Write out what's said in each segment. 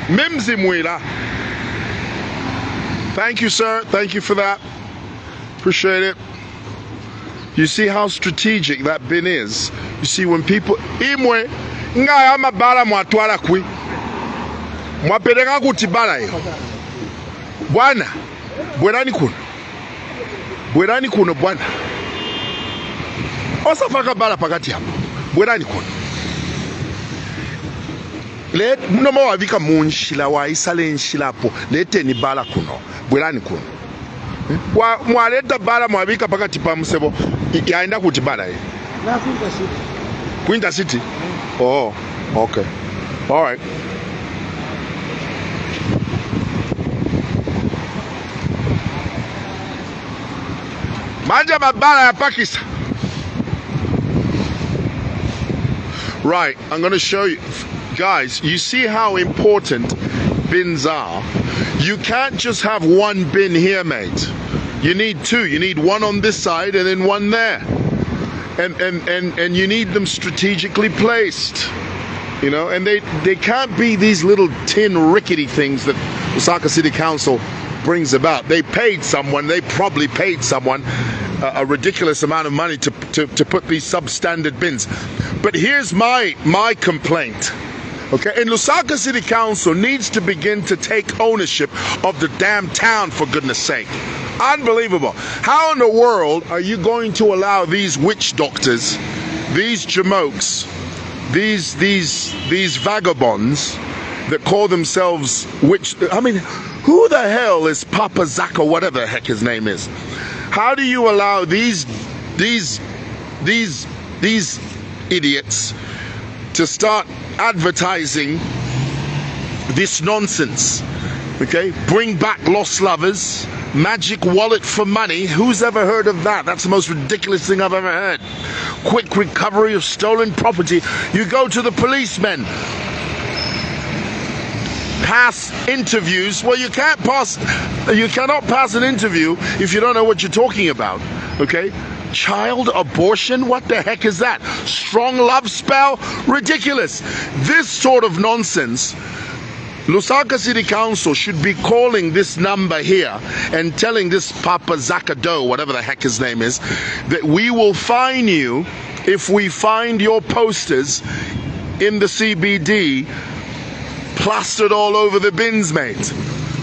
Mimzi mwila. Thank you, sir. Thank you for that. Appreciate it. You see how strategic that bin is. You see when people imwe nga amabala mwatwala kwi mwapelenga kuti bala yo bwana bwerani kuno bwana osafaka bala pakati hapo bwerani kuno le munomo wavika munshila waisale nshilapo leteni bala kuno bwerani kuno mwaleta bala mwavika pakati pa musebo yaenda kuti bala yo na Quinta City. Oh, okay. All right. Manja mabala ya Pakistan. Right, I'm going to show you. Guys, you see how important bins are? You can't just have one bin here, mate. You need two. You need one on this side and then one there. And you need them strategically placed, you know, and they can't be these little tin rickety things that Lusaka City Council brings about. They probably paid someone a ridiculous amount of money to put these substandard bins. But here's my complaint. Okay, and Lusaka City Council needs to begin to take ownership of the damn town, for goodness sake. Unbelievable. How in the world are you going to allow these witch doctors, these jamokes, these vagabonds that call themselves witch? I mean, who the hell is Papa Zaka, whatever the heck his name is? How do you allow these idiots to start advertising this nonsense? Okay, bring back lost lovers, magic wallet for money. Who's ever heard of that? That's the most ridiculous thing I've ever heard. Quick recovery of stolen property. You go to the policemen, pass interviews. Well, you cannot pass an interview if you don't know what you're talking about. Okay, child abortion, what the heck is that? Strong love spell? Ridiculous. This sort of nonsense, Lusaka City Council should be calling this number here and telling this Papa Zakado, whatever the heck his name is, that we will fine you if we find your posters in the CBD plastered all over the bins, mate.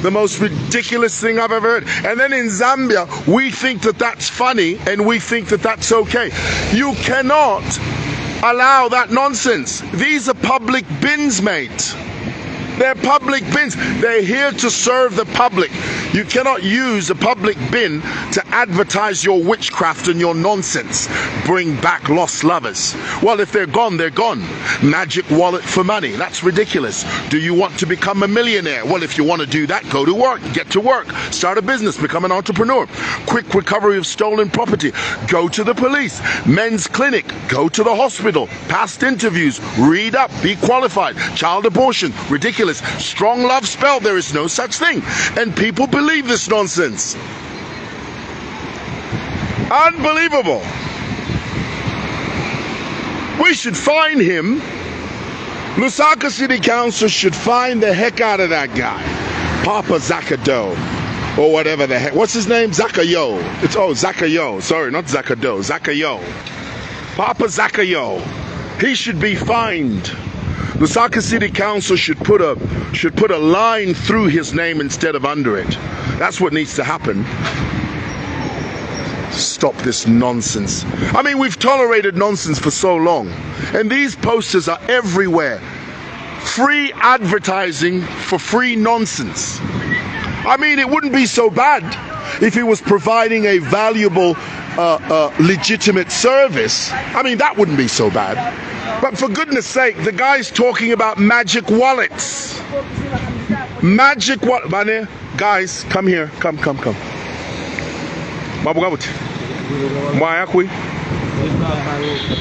The most ridiculous thing I've ever heard. And then in Zambia, we think that that's funny and we think that that's okay. You cannot allow that nonsense. These are public bins, mate. They're public bins. They're here to serve the public. You cannot use a public bin to advertise your witchcraft and your nonsense. Bring back lost lovers. Well, if they're gone, they're gone. Magic wallet for money. That's ridiculous. Do you want to become a millionaire? Well, if you want to do that, go to work. Get to work. Start a business. Become an entrepreneur. Quick recovery of stolen property. Go to the police. Men's clinic. Go to the hospital. Past interviews. Read up. Be qualified. Child abortion. Ridiculous. Strong love spell. There is no such thing. And people believe this nonsense. Unbelievable. We should fine him. Lusaka City Council should fine the heck out of that guy. Papa Zakado. Or whatever the heck. What's his name? Zakayo. Zakayo. Sorry, not Zakado. Zakayo. Papa Zakayo. He should be fined. Lusaka City Council should put a line through his name instead of under it. That's what needs to happen. Stop this nonsense. I mean, we've tolerated nonsense for so long, and these posters are everywhere. Free advertising for free nonsense. I mean, it wouldn't be so bad if he was providing a valuable, legitimate service. I mean, that wouldn't be so bad. But for goodness sake, the guy's talking about magic wallets. Magic wallet. Guys, come here. Come.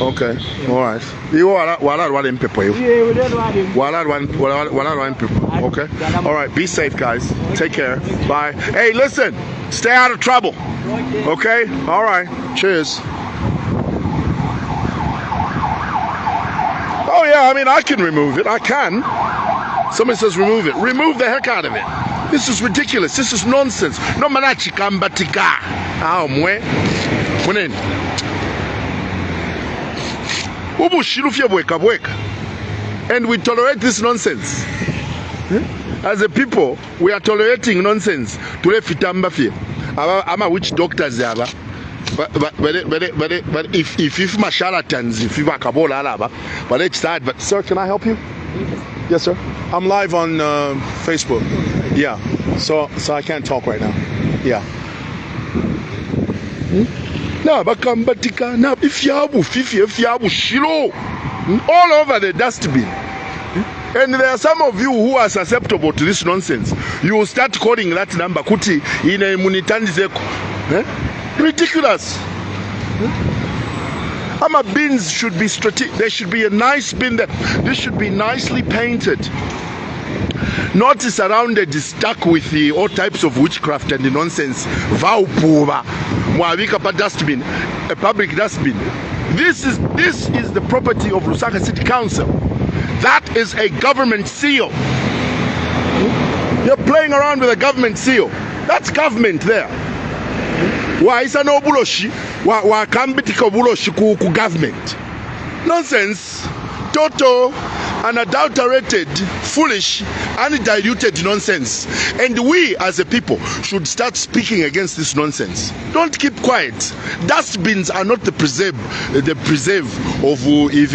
Okay, all right. You are people. Okay, all right. Be safe, guys. Take care. Bye. Hey, listen. Stay out of trouble. Okay. All right. Cheers. Oh yeah. I mean, I can remove it. I can. Somebody says remove it. Remove the heck out of it. This is ridiculous. This is nonsense. No manachi kambatika. Mwe. Muneni. Ubu shilufya bweka bweka. And we tolerate this nonsense. As a people, we are tolerating nonsense. Tule fitamba fye. Ama witch doctors yaba. But if my charlatans, if you kabola alaba, but it's sad. But sir, can I help you? Yes, sir. I'm live on Facebook. Yeah, so I can't talk right now. Yeah. Na bakambatika na ifyabu shilo all over the dustbin. And there are some of you who are susceptible to this nonsense. You will start calling that number kuti ine munitandizeko. Ridiculous. Ama bins should be strategic. There should be a nice bin there. This should be nicely painted. Not surrounded, stuck with all types of witchcraft and the nonsense. Vaupuva. Mwavika pa dustbin. A public dustbin. This is the property of Lusaka City Council. That is a government seal. You're playing around with a government seal. That's government there. Why is no buloshi? Why can't be buloshi ku government? Nonsense. Total, unadulterated, foolish, undiluted nonsense. And we as a people should start speaking against this nonsense. Don't keep quiet. Dustbins are not the preserve of if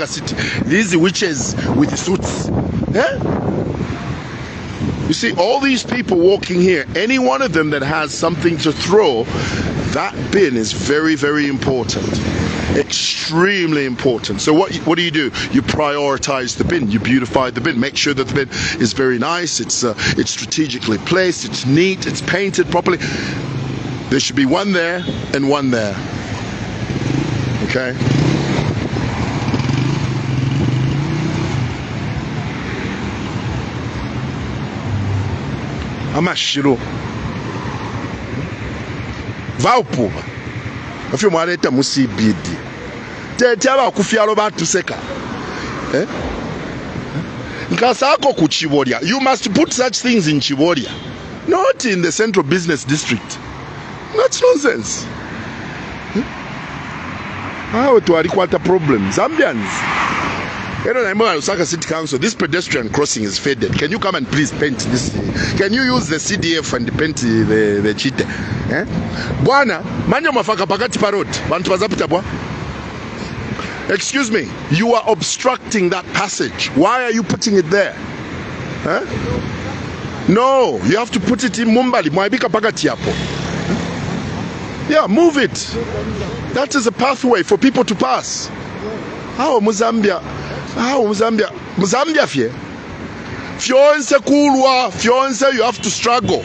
city. These witches with suits. You see, all these people walking here, any one of them that has something to throw, that bin is very, very important. Extremely important. So what do? You prioritize the bin. You beautify the bin. Make sure that the bin is very nice. It's strategically placed. It's neat. It's painted properly. There should be one there and one there. Okay. Amashiro vaupu afyo mwaleta musibidi tete abakufyalo batuseka nkasako ku Chiboria. You must put such things in Chiboria, not in the central business district. That's nonsense. How to arikwata problems Zambians. Lusaka City Council, this pedestrian crossing is faded. Can you come and please paint this? Can you use the CDF and paint the chite? Bwana, manja mafaka pakati parot. Bantu bazapita bwa. Excuse me, you are obstructing that passage. Why are you putting it there? No, you have to put it in Mumbali. Mwaibika pakati yapo. Yeah, move it. That is a pathway for people to pass. How Mozambia fye. Fionse kulwa, fionse you have to struggle.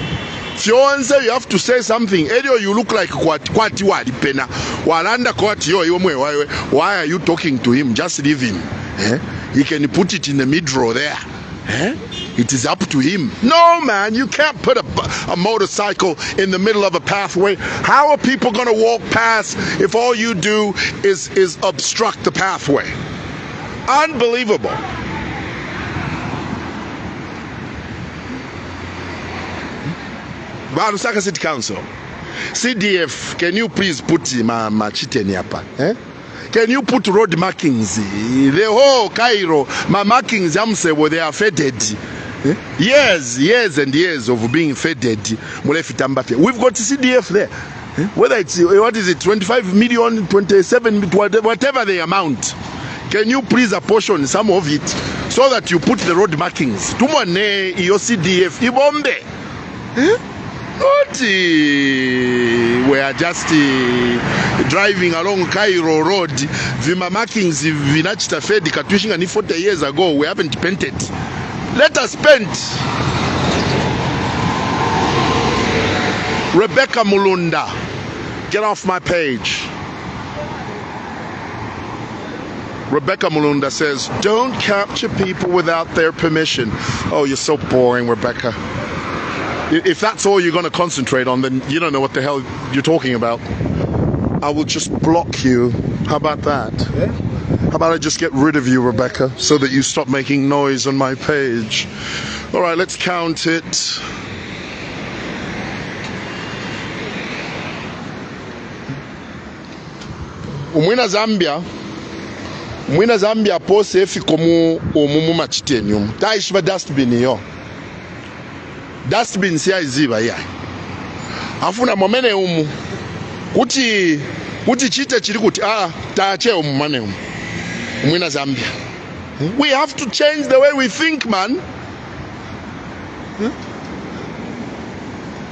Fionse you have to say something. Elio you look like kwati wadi pena. Walanda kwati yo mwewa. Why are you talking to him? Just leave him. He can put it in the mid-row there. It is up to him. No, man, you can't put a motorcycle in the middle of a pathway. How are people going to walk past if all you do is obstruct the pathway? Unbelievable. Lusaka City Council, CDF, can you please put my chiteni hapa? Can you put road markings? The whole Cairo, my markings, they are faded. Years and years of being faded. We've got CDF there. Whether it's, 25 million, 27, whatever the amount. Can you please apportion some of it so that you put the road markings? Tumone iyo CDF ibombe. Not we are just driving along Cairo Road. Vima markings vinachita fedi katuishinga ni 40 years ago. We haven't painted. Let us paint. Rebecca Mulunda, get off my page. Rebecca Mulunda says, don't capture people without their permission. Oh, you're so boring, Rebecca. If that's all you're going to concentrate on, then you don't know what the hell you're talking about. I will just block you. How about that? How about I just get rid of you, Rebecca, so that you stop making noise on my page? All right, let's count it. Umwina Zambia pose efiko mu machitenyum. Taishba dustbin yo. Dustbin siya iziba ya. Afuna momene kuti chite chiri kuti taache mane umwina Zambia. We have to change the way we think, man.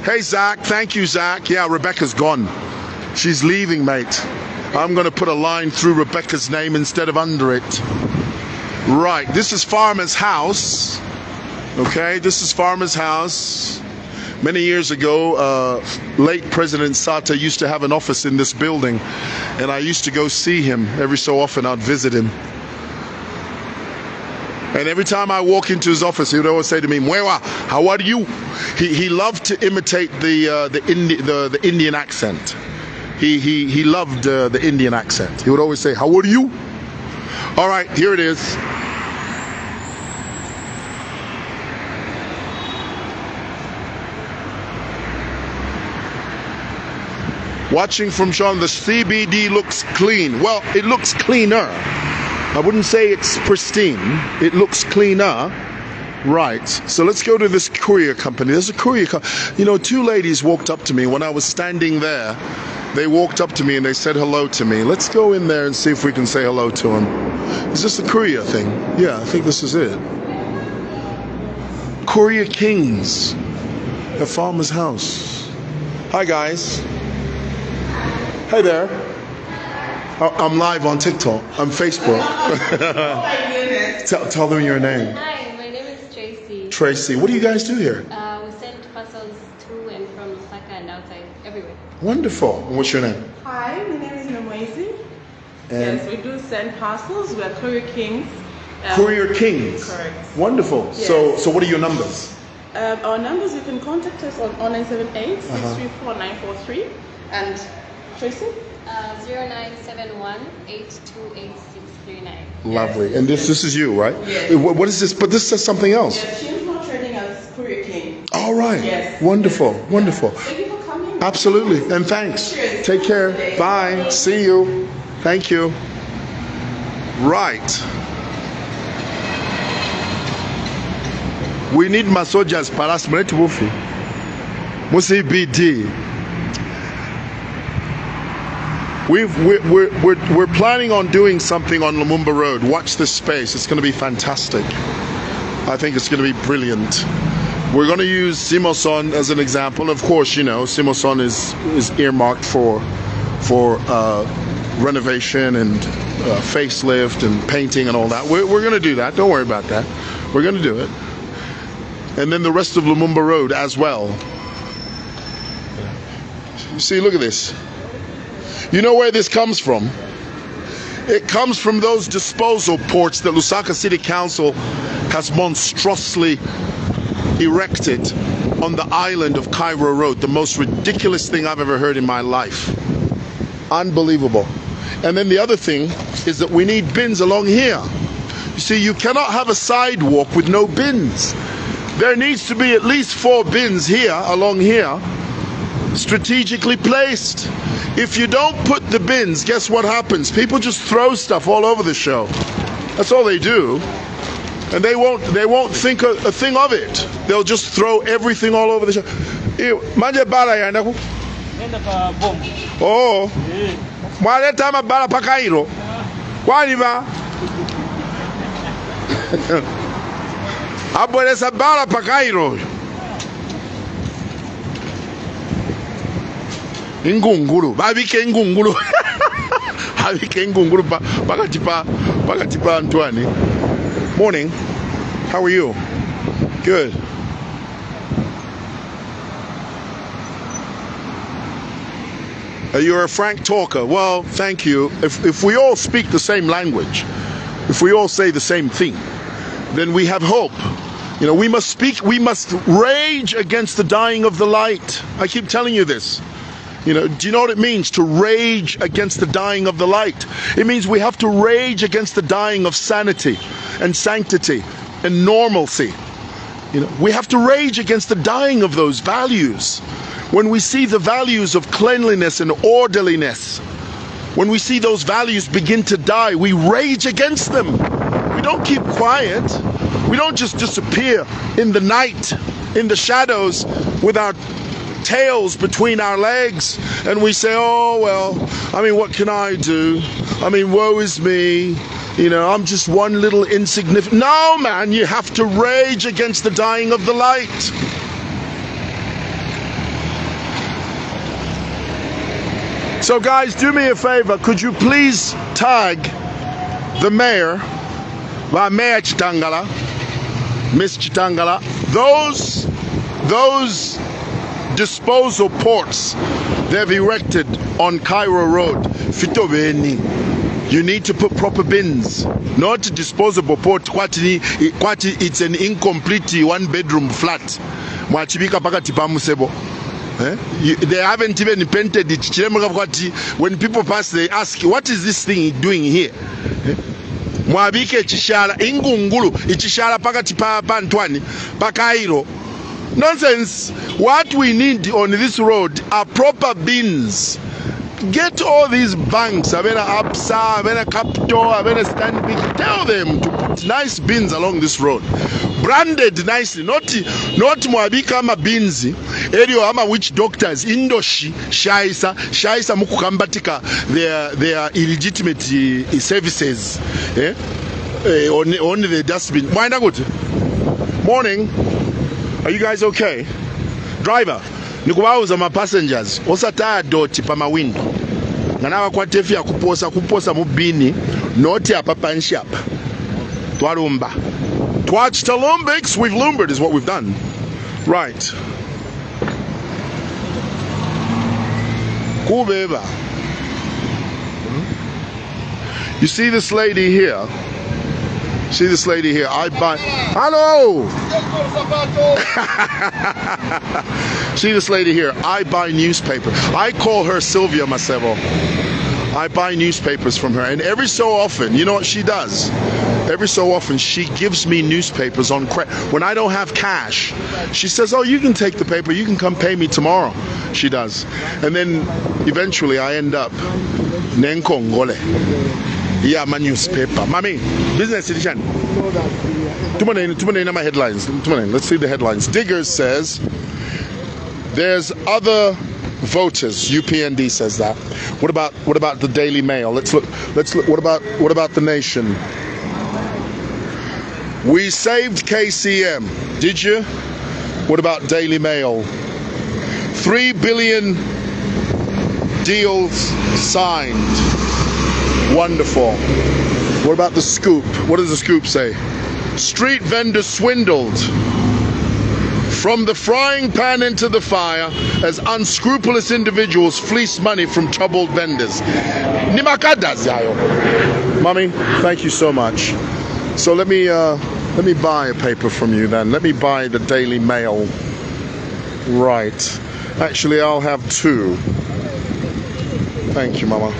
Hey Zach, thank you Zach. Yeah, Rebecca's gone. She's leaving, mate. I'm going to put a line through Rebecca's name instead of under it. Right, this is Farmer's house. Okay, this is Farmer's house. Many years ago, late President Sata used to have an office in this building, and I used to go see him every so often. I'd visit him. And every time I walk into his office, he would always say to me, "Mwewa, how are you?" He loved to imitate the Indian accent. He loved the Indian accent. He would always say, "How are you?" All right, here it is. Watching from Sean, the CBD looks clean. Well, it looks cleaner. I wouldn't say it's pristine. It looks cleaner. Right, so let's go to this courier company. There's a courier company. You know, two ladies walked up to me when I was standing there. They walked up to me and they said hello to me. Let's go in there and see if we can say hello to them. Is this the courier thing? Yeah, I think this is it. Courier Kings at Farmer's House. Hi guys. Hey there. I'm live on TikTok. I'm Facebook. Oh my goodness. Tell them your name. Hi, my name is Tracy. Tracy, what do you guys do here? We send parcels to and from Lusaka and outside, everywhere. Wonderful. And what's your name? Hi, my name is mwewa. And Yes, we do send parcels. We're Courier Kings. Courier Kings. Correct. Wonderful. Yes. So what are your numbers? Our numbers, you can contact us on 0978 634 943. And Tracy? 0971 828639. Lovely. And this is you, right? Yes. What is this? But this says something else. Yes, she's not trading as Courier King. All right. Yes. Wonderful. Wonderful. Thank you for coming. Absolutely. And thanks. Cheers. Take care. Bye. See you. Thank you. Right. We need masojas parasmret wufi. Musi BD. We're planning on doing something on Lumumba Road. Watch this space. It's going to be fantastic. I think it's going to be brilliant. We're going to use Simoson as an example. Of course, you know, Simoson is earmarked for renovation and facelift and painting and all that. We're going to do that. Don't worry about that. We're going to do it. And then the rest of Lumumba Road as well. See, look at this. You know where this comes from? It comes from those disposal ports that Lusaka City Council has monstrously erected on the island of Cairo Road. The most ridiculous thing I've ever heard in my life. Unbelievable. And then the other thing is that we need bins along here. You see, you cannot have a sidewalk with no bins. There needs to be at least 4 bins here, along here, strategically placed. If you don't put the bins, guess what happens? People just throw stuff all over the show. That's all they do. And they won't think a thing of it. They'll just throw everything all over the show. Manje bala ya ndaku? Oh. Mwaleta mabala pa Cairo. Kwani ba? Abweleza bala pa Cairo. Ingunguru, babike ingunguru. Babike ingunguru pakati pa Antoine. Morning. How are you? Good. You're a frank talker. Well, thank you. If we all speak the same language, if we all say the same thing, then we have hope. You know, we must rage against the dying of the light. I keep telling you this. Do you know what it means to rage against the dying of the light? It means we have to rage against the dying of sanity and sanctity and normalcy. We have to rage against the dying of those values. When we see the values of cleanliness and orderliness, when we see those values begin to die, we rage against them. We don't keep quiet. We don't just disappear in the night, in the shadows, with our tails between our legs, and we say, oh, well, what can I do? Woe is me. I'm just one little insignificant. No, man, you have to rage against the dying of the light. So guys, do me a favor. Could you please tag the mayor, Mayor Chitangala, Miss Chitangala, those disposal ports they've erected on Cairo Road, Fitobeni. You need to put proper bins, not disposable port. It's an incomplete one-bedroom flat. They haven't even painted it. When people pass, they ask, what is this thing doing here? Mwabike chishala ingungulu ichishala pakati pa Ntwani pa Cairo. Nonsense. What we need on this road are proper bins. Get all these banks, Avena Absa, Avena Capital, Avena Stanbic, tell them to put nice bins along this road. Branded nicely, not Mwabika ama binzi, area ama witch doctors, Indoshi, Shaisa mukukambatika their illegitimate services. Only the dustbin. Why not good? Morning. Are you guys okay? Driver, nikubauza ma passengers, osata doti pa mawindo. Nganawa kwa tefi ya kuposa mubini, noti apa panshap. Twarumba. Twatch to Lumbics, we've lumbered is what we've done. Right. Kubeba. You see this lady here? See this lady here? I buy. Hello! See this lady here? I buy newspapers. I call her Sylvia Macevo. I buy newspapers from her, and every so often, you know what she does? Every so often, she gives me newspapers on credit. When I don't have cash, she says, oh, you can take the paper, you can come pay me tomorrow. She does. And then eventually I end up Nenkongole. Yeah, my newspaper. Mami, business edition. Tumane my headlines. Let's see the headlines. Diggers says there's other voters. UPND says that. What about the Daily Mail? Let's look. What about the Nation? We saved KCM. Did you? What about Daily Mail? 3 billion deals signed. Wonderful. What about the Scoop? What does the Scoop say? Street vendors swindled. From the frying pan into the fire as unscrupulous individuals fleece money from troubled vendors. Mommy, thank you so much. So let me buy a paper from you then. Let me buy the Daily Mail. Right. Actually, I'll have 2. Thank you, Mama.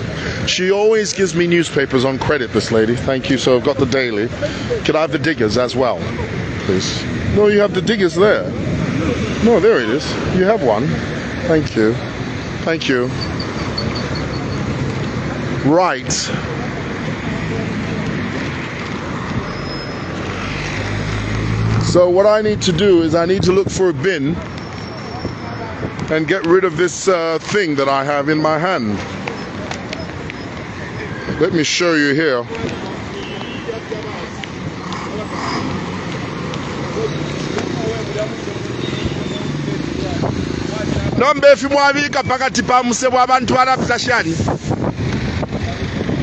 She always gives me newspapers on credit, this lady. Thank you. So I've got the Daily. Can I have the Diggers as well, please? No, you have the Diggers there. No, there it is. You have one. Thank you. Thank you. Right. So what I need to do is I need to look for a bin and get rid of this thing that I have in my hand. Let me show you here. Nombefi mwabika pakati pa musebo abantu barapitashani.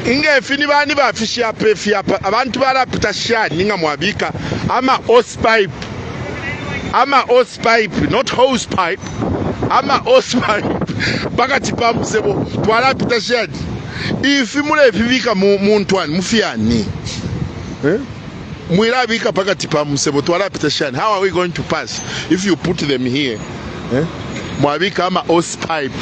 Ingefi ni bani bafisha pefi apa abantu barapitashani ninga mwabika ama hose pipe. Ama hose pipe, not hose pipe. Ama hose pipe. Pakati pa musebo barapitashani. If mule vivika Ntwani mufiani. Mwirabika pakati pa musebo twarapitashani. How are we going to pass if you put them here? Mwabika ama hose pipe.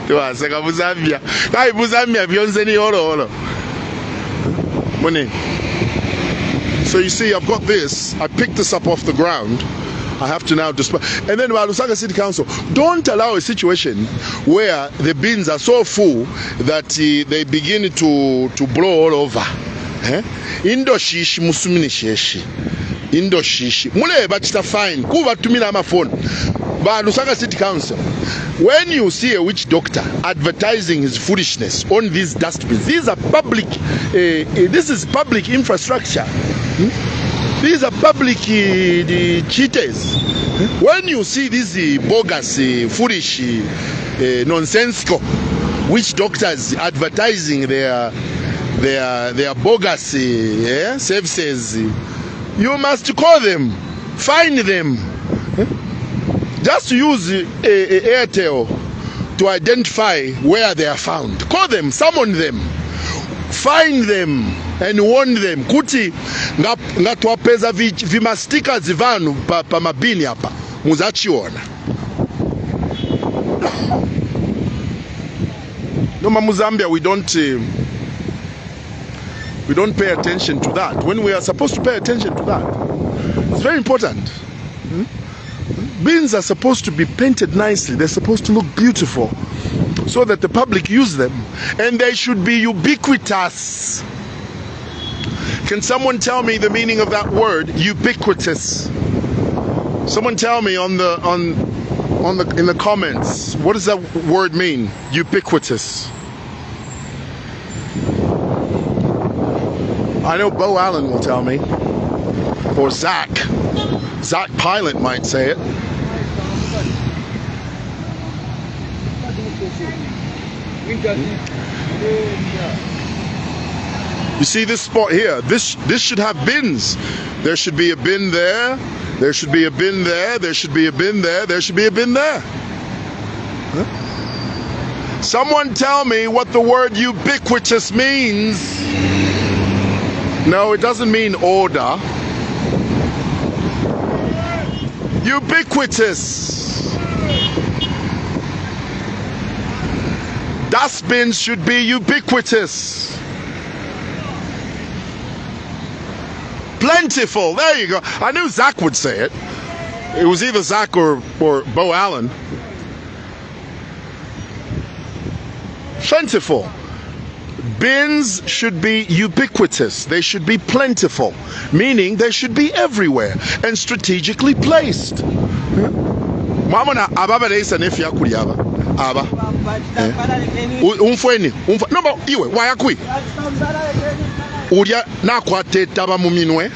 tiwaseka Muzambia kai Muzambia byonse ni holo morning. So you see, I've got this. I picked this up off the ground. I have to now display. And then Lusaka City Council, don't allow a situation where the bins are so full that they begin to blow all over. Indoshishi musumini sheshi. Indoshishi. Mule bachita fine. Kuva tumina ama phone. But Lusaka City Council, when you see a witch doctor advertising his foolishness on these dustbins, these are public, this is public infrastructure. These are public cheaters. When you see these bogus, foolish, nonsensical witch doctors advertising their bogus services, you must call them, find them. Just use Airtel to identify where they are found. Call them, summon them, find them and warn them. Kuti ngatwapeza vimastika zivanu pa mabini hapa muzachiona. No, Muzambia, we don't pay attention to that when we are supposed to pay attention to that. It's very important. Bins are supposed to be painted nicely. They're supposed to look beautiful so that the public use them. And they should be ubiquitous. Can someone tell me the meaning of that word, ubiquitous? Someone tell me in the comments, what does that word mean? Ubiquitous. I know Bo Allen will tell me. Or Zach Pilot might say it. You see this spot here? This should have bins. There should be a bin there. There should be a bin there. There should be a bin there. There should be a bin there. Huh? Someone tell me what the word ubiquitous means. No, it doesn't mean order. Ubiquitous. Dustbins should be ubiquitous. Plentiful. There you go. I knew Zach would say it. It was either Zach or Bo Allen. Plentiful. Bins should be ubiquitous. They should be plentiful, meaning they should be everywhere and strategically placed. Mamona ababa reisa nefi yakuli aba. Aba. Umfweni. No, but iwe wayakui. Uria nakwate taba mu minwe.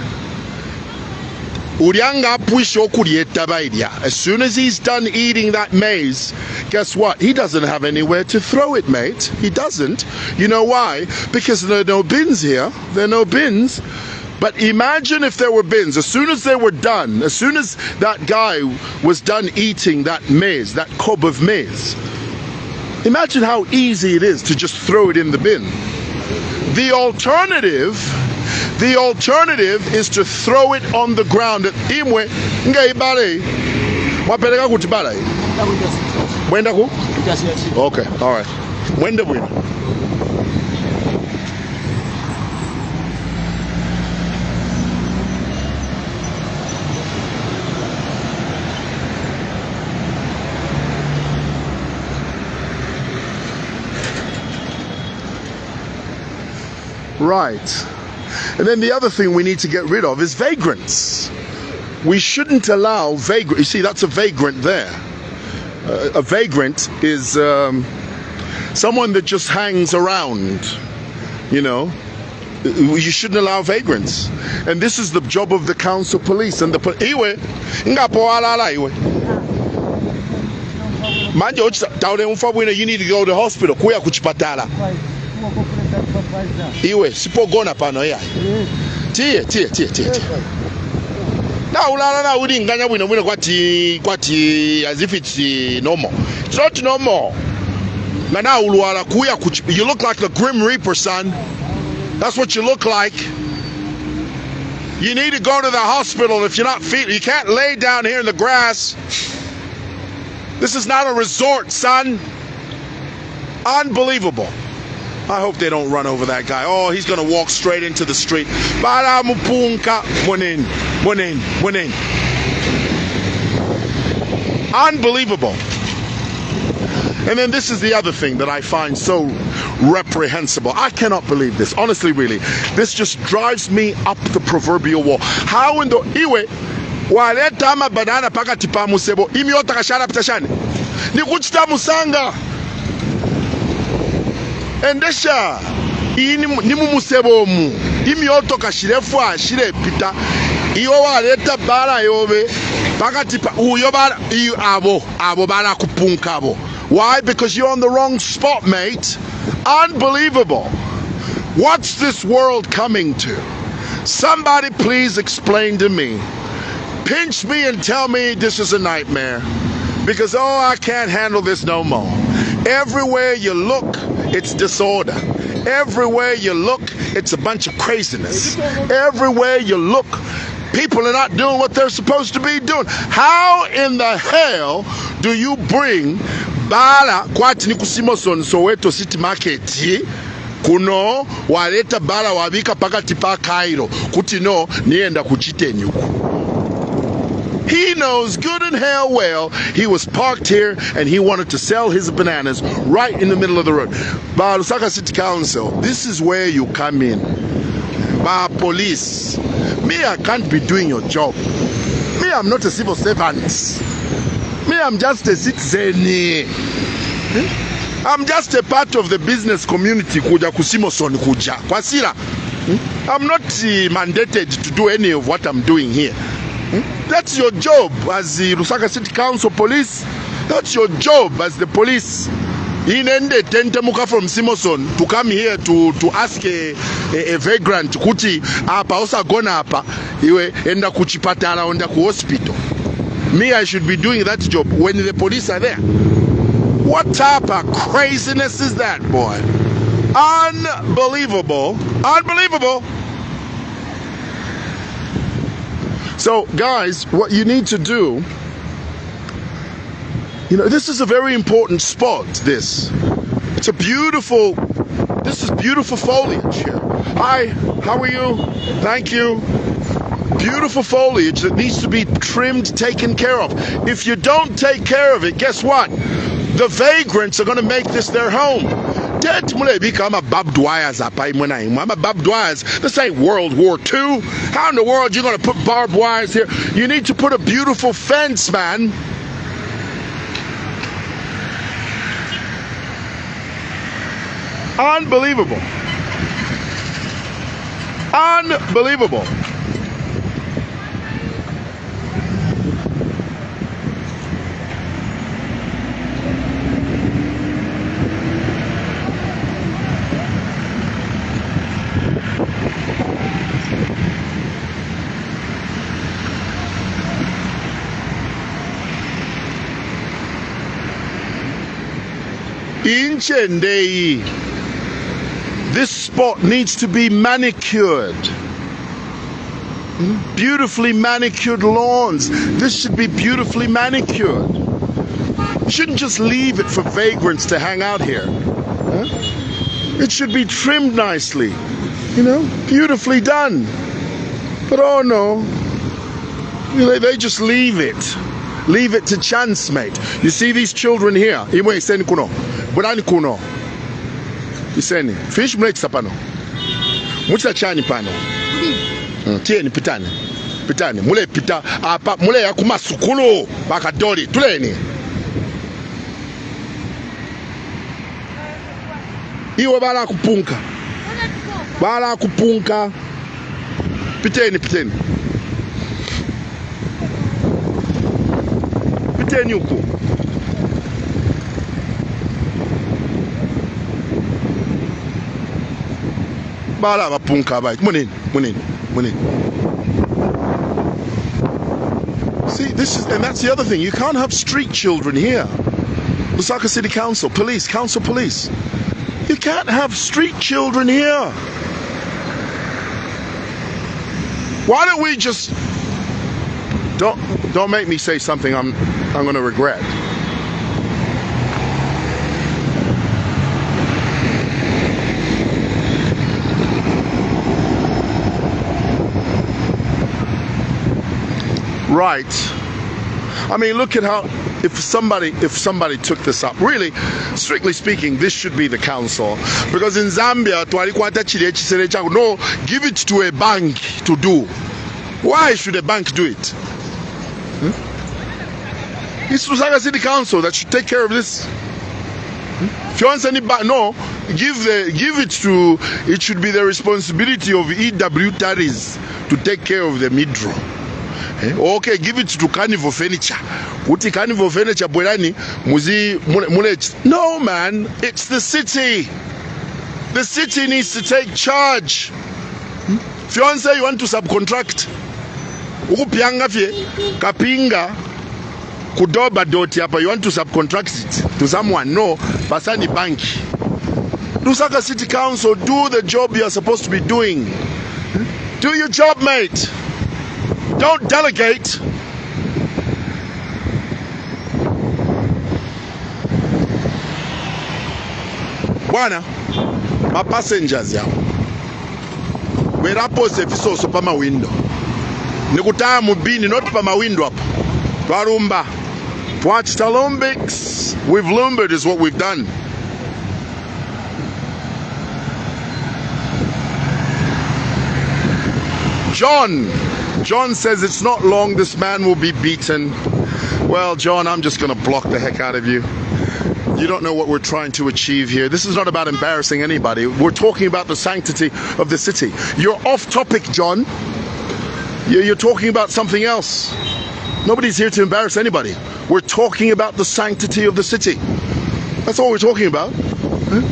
Urianga push okuri taba idia. As soon as he's done eating that maize, guess what? He doesn't have anywhere to throw it, mate. He doesn't. You know why? Because there are no bins here. There are no bins. But imagine if there were bins. As soon as they were done, as soon as that guy was done eating that maize, that cob of maize, imagine how easy it is to just throw it in the bin. The alternative is to throw it on the ground. Imwe ngaibale. Wapeleka kutibala. Mwenda ku? Okay, all right. Mwenda bwina. Right. And then the other thing we need to get rid of is vagrants. We shouldn't allow vagrant. You see, that's a vagrant there. A vagrant is someone that just hangs around, you know. You shouldn't allow vagrants. And this is the job of the council police and the iwe ngapo alala iwe. Manje tawde umfabwina, you need to go to the hospital kuya kuchipatala. Iwe sipogona pano ya. Tie. Na ulala na udinganya bwino kwati as if it's normal. It's not normal. Na ulwala kuya you look like the Grim Reaper, son. That's what you look like. You need to go to the hospital if you're not feeling. You can't lay down here in the grass. This is not a resort, son. Unbelievable. I hope they don't run over that guy. Oh, he's going to walk straight into the street. Unbelievable. And then this is the other thing that I find so reprehensible. I cannot believe this. Honestly, really. This just drives me up the proverbial wall. How in the iwe waleta amabanana pakati pa musebo imiota kashara ptashani nikuchita musanga endesha nimu musebo mu imioto kashirefu ashire pita iyo waleta bara yobe pakati pa uyo bara abo bara kupunka abo. Why? Because you're on the wrong spot, mate. Unbelievable. What's this world coming to? Somebody please explain to me. Pinch me and tell me this is a nightmare. Because, I can't handle this no more. Everywhere you look, it's disorder. Everywhere you look, it's a bunch of craziness. Everywhere you look, people are not doing what they're supposed to be doing. How in the hell do you bring bala kwati ni kusimoson Soweto City Market kuno waleta bala wabika pakati pa Cairo kuti no nienda kuchiteni huko? He knows good and hell well he was parked here and he wanted to sell his bananas right in the middle of the road. Ba Lusaka City Council, this is where you come in. Ba police, me, I can't be doing your job. Me, I'm not a civil servant. Me, I'm just a citizen. I'm just a part of the business community. Kuja kusimoson kuja kwasira. I'm not mandated to do any of what I'm doing here. That's your job as the Lusaka City Council police. That's your job as the police. Inende tentemuka from Simoson to come here to ask a vagrant kuti apa osagona apa iwe enda kuchipatala onda ku hospital. Me, I should be doing that job when the police are there. What type of craziness is that, boy? Unbelievable. Unbelievable. So, guys, what you need to do, this is a very important spot, this. It's this is beautiful foliage here. Hi, how are you? Thank you. Beautiful foliage that needs to be trimmed, taken care of. If you don't take care of it, guess what? The vagrants are going to make this their home. I'm a barbed wires. I'm a barbed wires. This ain't World War II. How in the world are you going to put barbed wires here? You need to put a beautiful fence, man. Unbelievable. Unbelievable. Inchendei. This spot needs to be manicured. Beautifully manicured lawns. This should be beautifully manicured. You shouldn't just leave it for vagrants to hang out here. It should be trimmed nicely. Beautifully done. But oh no. They just leave it. Leave it to chance, mate. You see these children here? Imwe iseni kuno. Burani kuno. Iseni. Fish mleki sapano. Mucha chani pano. Tieni pitani. Pitani. Mule pita. Mule ya kumasukulu. Bakadori. Tuleni. Iwe bala kupunka. Bala kupunka. Piteni. Piteni huko. Bala bapunka bai. Munini. See, and that's the other thing. You can't have street children here. Lusaka City Council, police. You can't have street children here. Why don't we just don't make me say something I'm going to regret. right. I mean, look at how, if somebody took this up, really, strictly speaking, this should be the council. Because in Zambia, no, give it to a bank to do. Why should a bank do it? It's Lusaka City Council that should take care of this. If you want any bank, no, give it to, it should be the responsibility of EW Taris to take care of the midro. Okay, give it to Carnival Furniture. Uti Carnival Furniture Bwerani Muzi Mulech. No man, it's the city. The city needs to take charge. If you want to say you want to subcontract, Upianga fye, Kapinga, Kudoba doti hapa, you want to subcontract it to someone? No, Basani Bank. Lusaka City Council, do the job you are supposed to be doing. Do your job, mate. Don't delegate. Bwana, my passengers yao. Werapo sefiso so pama window. Nikutaa mubini not pama window hapo. Twarumba. Watch Olympics. We've lumbered is what we've done. John says it's not long, this man will be beaten. Well, John, I'm just going to block the heck out of you. You don't know what we're trying to achieve here. This is not about embarrassing anybody. We're talking about the sanctity of the city. You're off topic, John. You're talking about something else. Nobody's here to embarrass anybody. We're talking about the sanctity of the city. That's all we're talking about. Huh?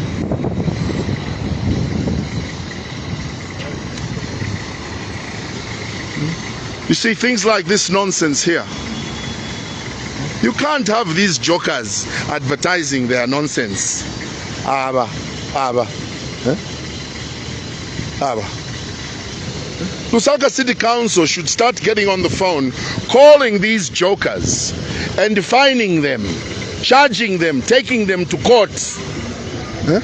You see, things like this nonsense here. You can't have these jokers advertising their nonsense. Aba. Huh? Aba. Lusaka City Council should start getting on the phone, calling these jokers and defining them, charging them, taking them to court. Huh?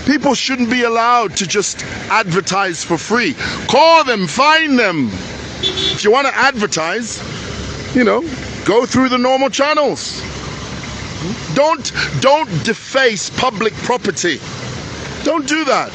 People shouldn't be allowed to just advertise for free. Call them, fine them. If you want to advertise, go through the normal channels. Don't deface public property. Don't do that.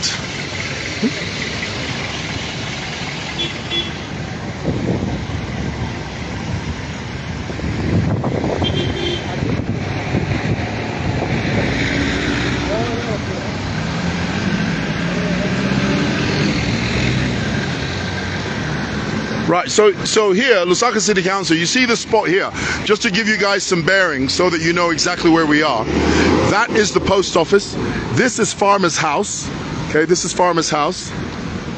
Right, so here, Lusaka City Council, you see the spot here, just to give you guys some bearings so that you know exactly where we are. That is the post office. This is Farmer's House. Okay, this is Farmer's House.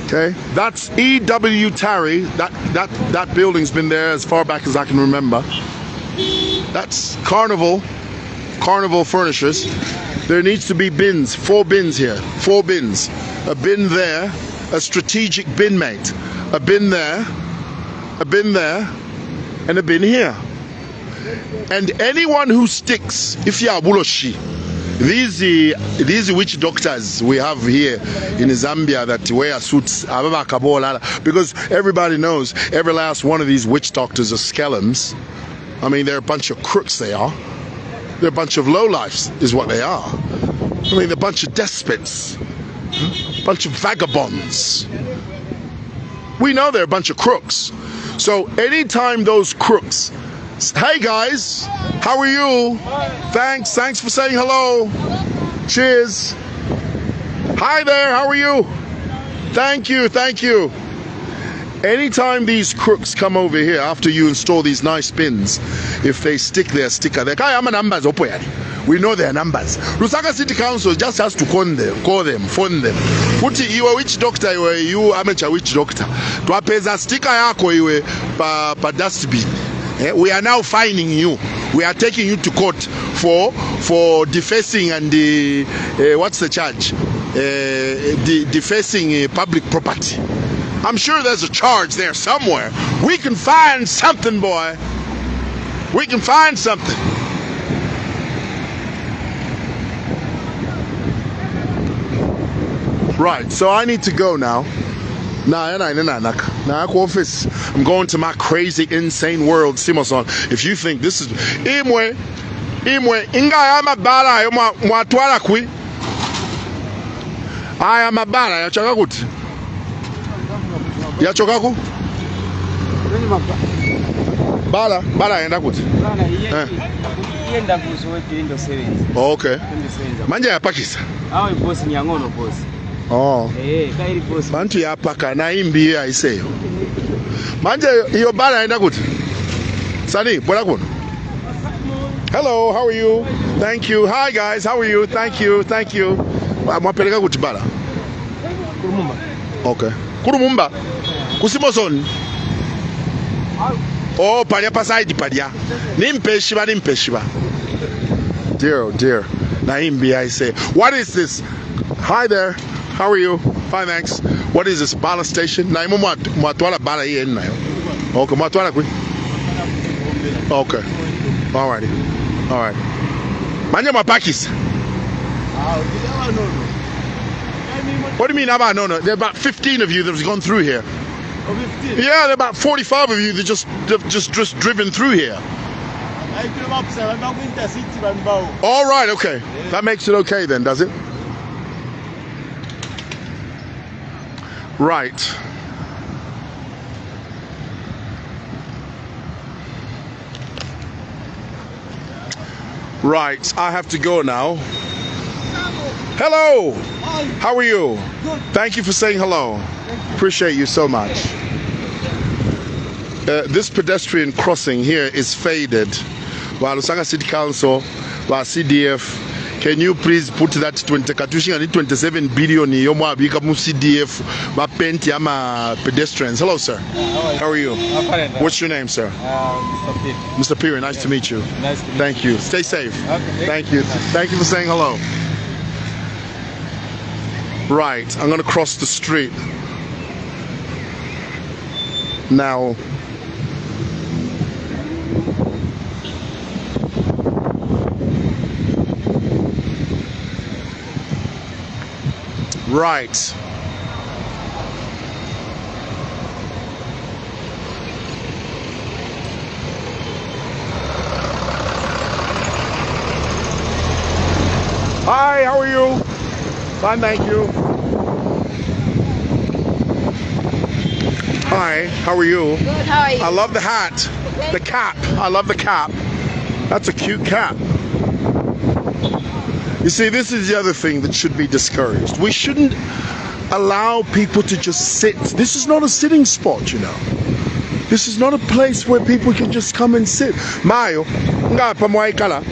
Okay, that's E.W. Tarry. That building's been there as far back as I can remember. That's Carnival Furnishers. There needs to be bins, 4 bins here, 4 bins. A bin there, a strategic bin mate. A bin there, a bin there, and a bin here. And anyone who sticks, if you are buloshi, these witch doctors we have here in Zambia that wear suits, because everybody knows every last one of these witch doctors are skellums. I mean, they're a bunch of crooks, they are. They're a bunch of lowlifes, is what they are. I mean, they're a bunch of despots, a bunch of vagabonds. We know they're a bunch of crooks. So anytime those crooks, hey guys, how are you? Thanks for saying hello. Cheers. Hi there, how are you? Thank you. Anytime these crooks come over here after you install these nice bins, if they stick their sticker there, we know their numbers. Lusaka City Council just has to call them, phone them. Kuti iwe witch doctor, you amateur witch doctor. Twapeza sticker yako iwe pa dustbin. We are now fining you. We are taking you to court for defacing and what's the charge? Defacing public property. I'm sure there's a charge there somewhere. We can find something, boy. We can find something. Right, so I need to go now. Now, office. I'm going to my crazy, insane world, Simoson. If you think this is imwe, inga amabala yo mwatwala kwi. Aya mabala yachoka kuti. Yachoka ku? Bala yenda kuti. Yenda kuzowetu indo seventy. Okay. Manje yapakisa. Awe boss nyangono boss. Oh. Kairi boss. Bantu yapaka na imbi aiseyo. Manje iyo bala yenda kuti. Sani, bora kuno. Hello, how are you? Thank you. Hi guys, how are you? Thank you. Mwapeleka kuti bala. Kurumumba. Okay. Kurumumba. Kusimosoni. Oh, palia paside palia. Nimpeshiba. Dear. Naimbi, I say. What is this? Hi there. How are you? Fine, thanks. What is this? Bala station? Na imu mwatwala bala hii eni nayo. Okay, mwatwala kwi? Okay. Alrighty. Alright. Manje mwapakis? What do you mean about no? There are about 15 of you that have gone through here. Yeah, there are about 45 of you that just driven through here. All right, okay. That makes it okay then, does it? Right. Right, I have to go now. Hello. How are you? Good. Thank you for saying hello. Appreciate you so much. This pedestrian crossing here is faded. While Lusaka City Council, while CDF, can you please put that 27 billion yomo abika mu CDF mapenti ama pedestrians? Hello, sir. How are you? I'm fine. What's your name, sir? Mr. P. Mr. Peary, nice to meet you. Nice to meet Thank you. Stay safe. Okay. Thank you. Thank you for saying hello. Right, I'm going to cross the street. Now, right. Hi, how are you? Fine, thank you. Hi, how are you? Good, how are you? I love the hat. The cap. I love the cap. That's a cute cap. You see, this is the other thing that should be discouraged. We shouldn't allow people to just sit. This is not a sitting spot, you know. This is not a place where people can just come and sit. Mayo, ngapa mwaikala.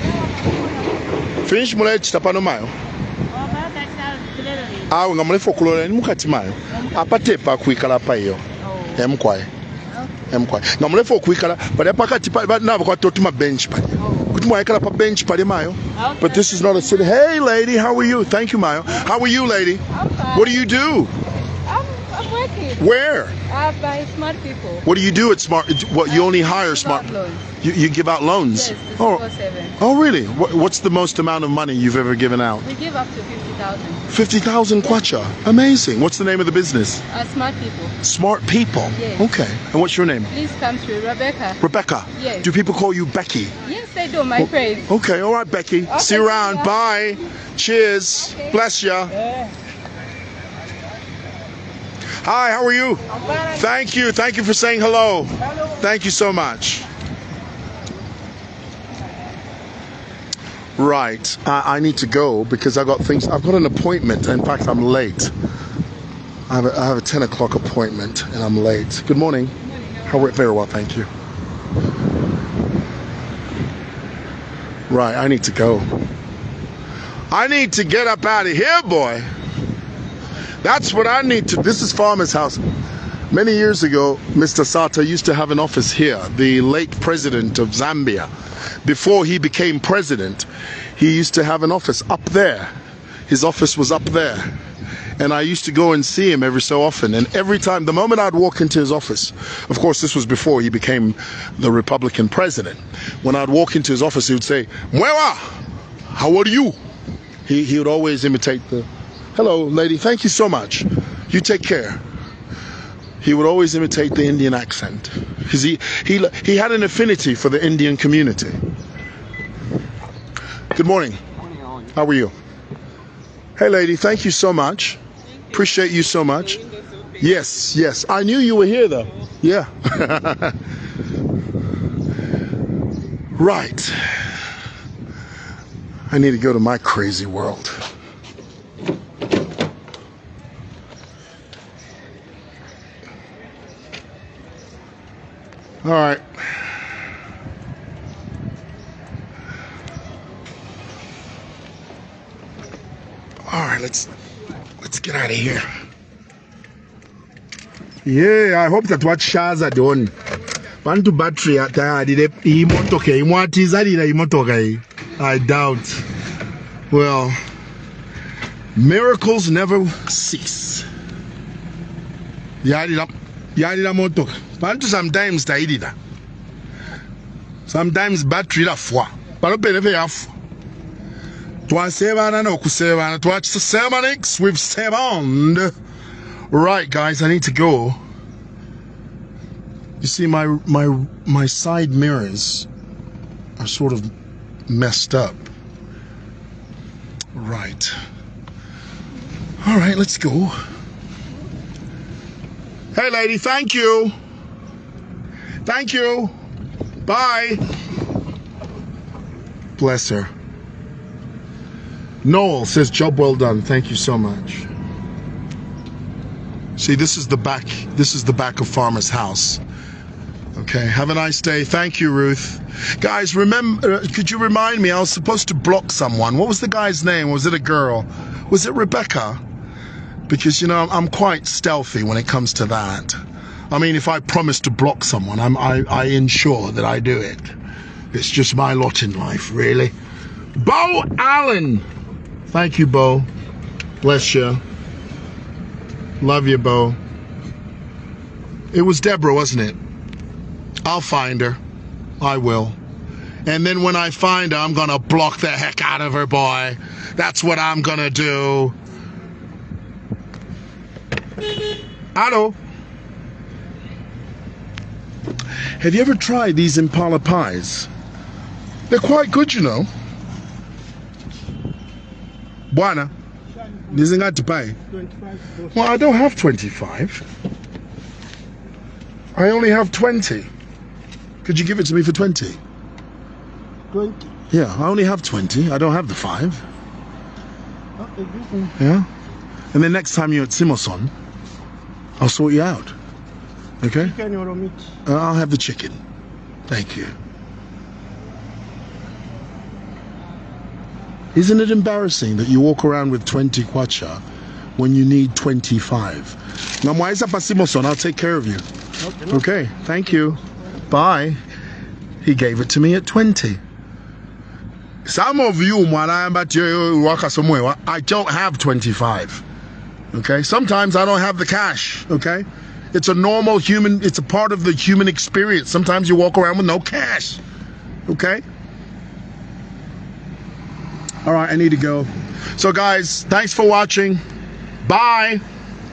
Finish mule chitapano mayo. Awe ngamulefo kulole ni mukati mayo. Apatepa kuikala pa iyo. Emkwai. Ngamulefo kuikala but apakati pa nabo kwa totuma bench pa. Kutumwa ikala pa bench pa mayo. But this is not a city. Hey lady, how are you? Thank you, Mayo. How are you, lady? I'm fine. What do you do? I'm working. Where? By Smart People. What do you do at Smart? What you only hire Smart? Loans. You give out loans? Yes, Oh. 7. Oh really? What's the most amount of money you've ever given out? We give up to 50,000. 50,000 kwacha. Amazing. What's the name of the business? Smart People. Smart People. Yes. Okay. And what's your name? Please come through. Rebecca. Rebecca. Yes. Do people call you Becky? Yes, they do. My praise. Okay. All right, Becky. Okay, See you around. yeah. Bye. Cheers. Okay. Bless ya. Hi. How are you? I'm fine. Thank you. Thank you for saying hello. Hello. Thank you so much. Right. I need to go because I've got things. I've got an appointment. In fact, I'm late. I have a 10 o'clock appointment and I'm late. Good morning. How are you? Very well, thank you. Right. I need to go. I need to get up out of here, boy. That's what I need to. This is Farmer's House. Many years ago, Mr. Sata used to have an office here, the late president of Zambia. Before he became president, he used to have an office up there. His office was up there. And I used to go and see him every so often. And every time, the moment I'd walk into his office, of course, this was before he became the Republican president. When I'd walk into his office, he would say, "Mwewa, how are you?" He would always imitate the, "Hello, lady, thank you so much. You take care." he would always imitate the Indian accent because he had an affinity for the Indian community. Good morning. How are you? Hey lady, thank you so much. Appreciate you so much. Yes. I knew you were here though. Yeah. Right. I need to go to my crazy world. All right. All right, let's get out of here. Yeah, I hope that what shars are done. Bantu battery at I doubt. Well, miracles never cease. Bantu sometimes taidida. Sometimes battery la foi. But we've saved. Right, guys, I need to go. You see, my side mirrors are sort of messed up. Right. All right, let's go. Hey, lady, thank you. Thank you. Bye. Bless her. Noel says, job well done. Thank you so much. See, this is the back. This is the back of Farmer's house. Okay, have a nice day. Thank you, Ruth. Guys, remember, could you remind me, I was supposed to block someone. What was the guy's name? Was it a girl? Was it Rebecca? Because, you know, I'm quite stealthy when it comes to that. I mean, if I promise to block someone, I ensure that I do it. It's just my lot in life, really. Bo Allen. Thank you, Bo. Bless you. Love you, Bo. It was Deborah, wasn't it? I'll find her. I will. And then when I find her, I'm going to block the heck out of her, boy. That's what I'm going to do. Hello. Have you ever tried these Impala pies? They're quite good, you know. Buana. This is not to buy. 25. Well, I don't have 25. I only have 20. Could you give it to me for 20? 20? Yeah, I only have 20. I don't have the 5. Okay. Yeah? And then next time you're at Simoson, I'll sort you out. Okay? Chicken or meat? I'll have the chicken. Thank you. Isn't it embarrassing that you walk around with 20 kwacha when you need 25? Now, I'll take care of you. Okay, thank you. Bye. He gave it to me at 20. Some of you, I don't have 25. Okay? Sometimes I don't have the cash. Okay? It's a normal human, it's a part of the human experience. Sometimes you walk around with no cash. Okay? All right, I need to go. So guys, thanks for watching. Bye.